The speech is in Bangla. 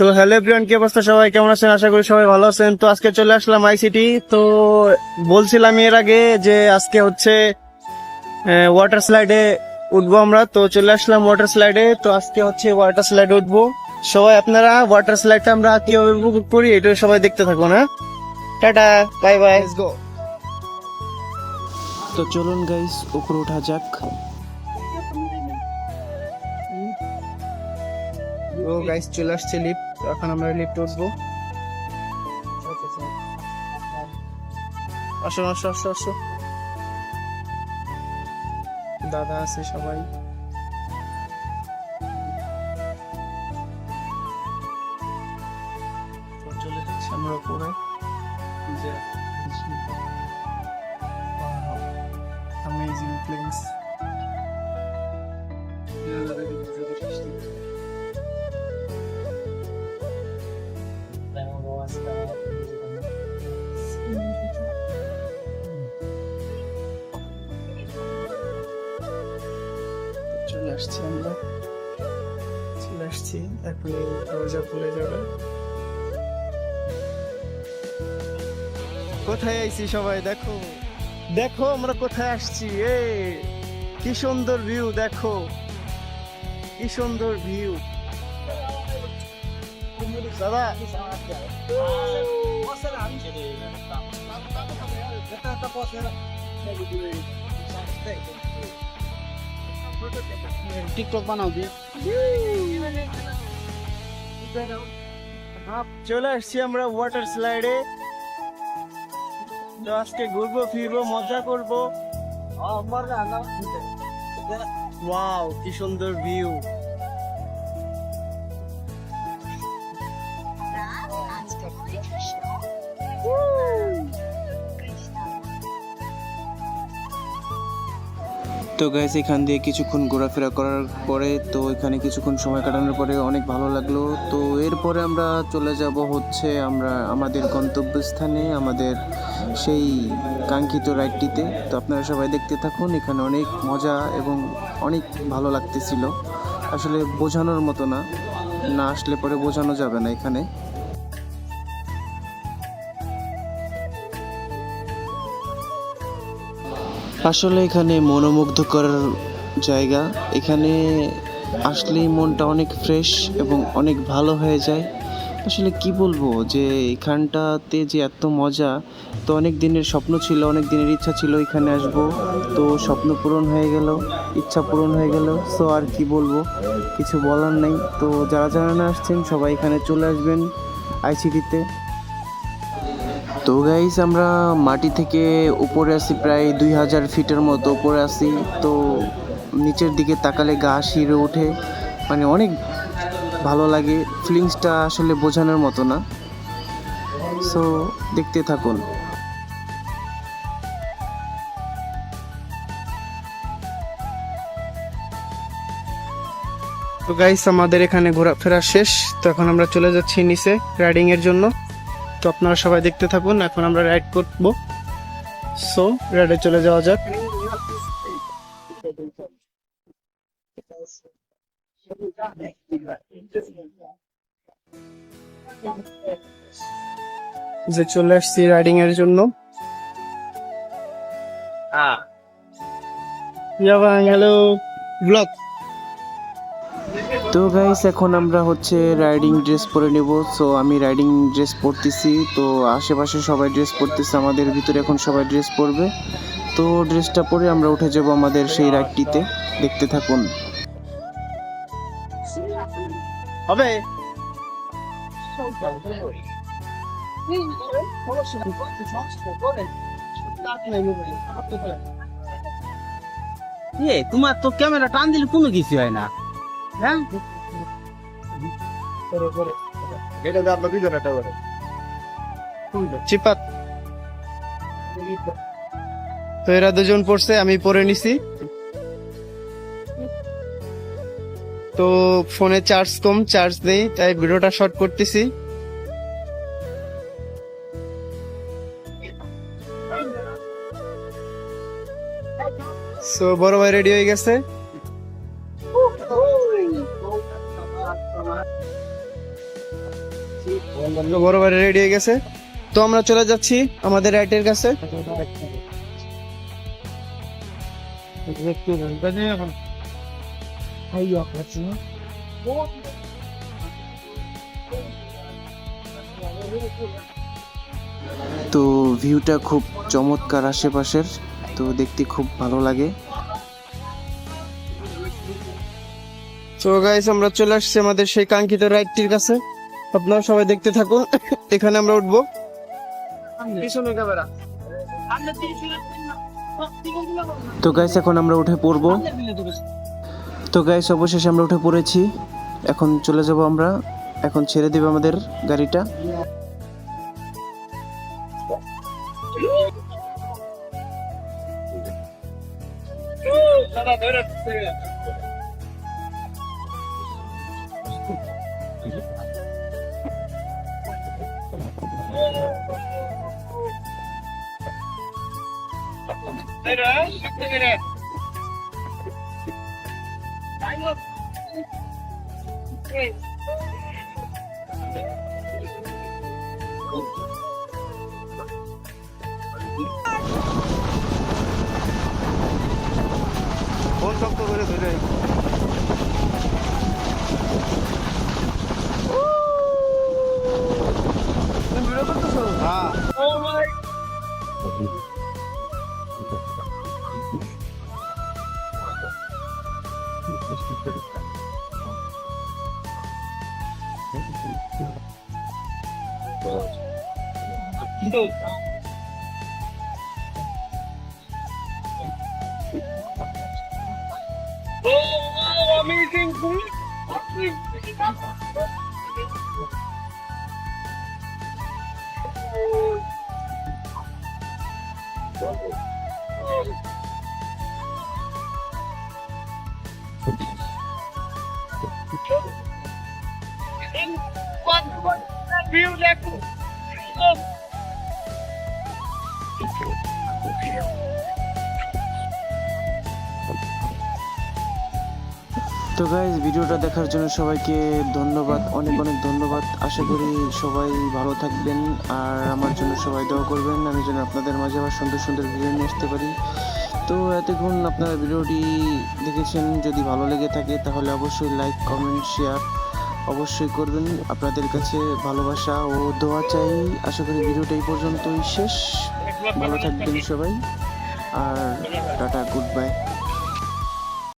তো হ্যালো এভরিওয়ান, কি অবস্থা? সবাই কেমন আছেন? আশা করি সবাই ভালো আছেন। তো আজকে চলে আসলাম আইসিটি। তো বলছিলাম এর আগে যে আজকে হচ্ছে ওয়াটার স্লাইডে উঠবো আমরা। তো চলে আসলাম ওয়াটার স্লাইডে। তো আজকে হচ্ছে ওয়াটার স্লাইডে উঠবো সবাই। আপনারা ওয়াটার স্লাইডটা আমরা কিভাবে উপভোগ করি এটা সবাই দেখতে থাকবো না। Tata, bye bye, let's go. তো চলুন গাইস, উপরে ওঠা যাক। ও গাইস, চলে আসছে লিফট। এখন আমরা লিফট উঠবো। আসো আসো আসো আসো, দাদা আছে সবাই। তো চলে যাচ্ছি আমরা উপরে। Amazing place. চলে আসছি আমরা, চলে আসছি। এখন দরজা খুলে যাবে। কোথায় আইছি সবাই দেখো, দেখো আমরা কোথায় আসছি। কি সুন্দর ভিউ, দেখো কি সুন্দর ভিউ। দাদা টিকটক বানাও দি। চলে আসছি আমরা ওয়াটার স্লাইডে। তো আজকে ঘুরবো ফিরবো, মজা করবো। ওয়াও, কি সুন্দর ভিউ। তো গাইস, এখান দিয়ে কিছুক্ষণ ঘোরাফেরা করার পরে, তো এখানে কিছুক্ষণ সময় কাটানোর পরে অনেক ভালো লাগলো। তো এরপরে আমরা চলে যাব হচ্ছে আমরা আমাদের গন্তব্যস্থানে, আমাদের সেই কাঙ্ক্ষিত রাইডটিতে। তো আপনারা সবাই দেখতে থাকুন। এখানে অনেক মজা এবং অনেক ভালো লাগতেছিল। আসলে বোঝানোর মতো না, না আসলে পরে বোঝানো যাবে না এখানে। আসলে এখানে মনোমুগ্ধকর জায়গা। এখানে আসলেই মনটা অনেক ফ্রেশ এবং অনেক ভালো হয়ে যায়। আসলে কি বলবো যে এখানটাতে যে এত মজা। তো অনেক দিনের স্বপ্ন ছিল, অনেক দিনের ইচ্ছা ছিল এখানে আসবো। তো স্বপ্ন পূরণ হয়ে গেল, ইচ্ছা পূরণ হয়ে গেল। সো আর কি বলবো, কিছু বলার নেই। তো যারা যারা না আসছেন সবাই এখানে চলে আসবেন আইসিটিতে। তো গাইস, আমরা মাটি থেকে উপরে আছি, প্রায় 2000 ফিটের মতো উপরে আছি। তো নিচের দিকে তাকালে গা শিরে ওঠে, মানে অনেক ভালো লাগে। ফিলিংসটা আসলে বোঝানোর মতো না। সো দেখতে থাকুন। তো গাইস, আমাদের এখানে ঘোরাফেরা শেষ। তো এখন আমরা চলে যাচ্ছি নিচে রাইডিং এর জন্য। তো আপনারা সবাই দেখতে থাকুন। এখন আমরা রাইড করব। সো রাইডে চলে যাওয়া যাক। যে চলে আসছি রাইডিং এর জন্য। Hello blog. তো গাইস, এখন আমরা হচ্ছে রাইডিং ড্রেস পরে নেব। সো আমি রাইডিং ড্রেস পরতেছি। তো আশেপাশে সবাই ড্রেস পরতেছে, আমাদের ভিতরে এখন সবাই ড্রেস পরবে। তো ড্রেসটা পরে আমরা উঠে যাব আমাদের সেই রাইডটিতে। দেখতে থাকুন। হবে তোমার তো ক্যামেরা টান দিলে কোনো কিছু হয় না। হ্যাঁ, চিপাত। তো এরা দুজন পড়ছে, আমি পরে নিছি। তো ফোনে চার্জ কম, চার্জ নেই, তাই ভিডিওটা শর্ট করতেছি। সো বড় ভাই রেডি হয়ে গেছে। তো বড় ভাই রেডি হয়ে গেছে, তো আমরা চলে যাচ্ছি আমাদের রাইটের কাছে। তো ভিউটা খুব চমৎকার আশেপাশের, তো দেখতে খুব ভালো লাগে। তো গাইস আমরা চলে আসছি আমাদের সেই কাঙ্ক্ষিত রাইডটির কাছে, আপনারা সবাই দেখতে থাকুন। এখানে আমরা উঠবো। পিছনে ক্যামেরা। তো গাইস এখন আমরা উঠে পড়বো। তো গাইস অবশেষে আমরা উঠে পড়েছি, এখন চলে যাব আমরা, এখন ছেড়ে দেবে আমাদের গাড়িটা। ফোন শক্ত করে ধরে। হ্যাঁ। তো গাইজ ভিডিওটা দেখার জন্য সবাইকে ধন্যবাদ, অনেক অনেক ধন্যবাদ। আশা করি সবাই ভালো থাকবেন আর আমার জন্য সবাই দোয়া করবেন, আমি যেন আপনাদের মাঝে আবার সুন্দর সুন্দর ভিডিও নিয়ে আসতে পারি। তো এতক্ষণ আপনারা ভিডিওটি দেখেছেন, যদি ভালো লেগে থাকে তাহলে অবশ্যই লাইক কমেন্ট শেয়ার অবশ্যই করবেন। আপনাদের কাছে ভালোবাসা ও দোয়া চাই। আশা করি ভিডিওটা এই পর্যন্তই শেষ। ভালো থাকবেন সবাই আর টাটা, গুড বাই।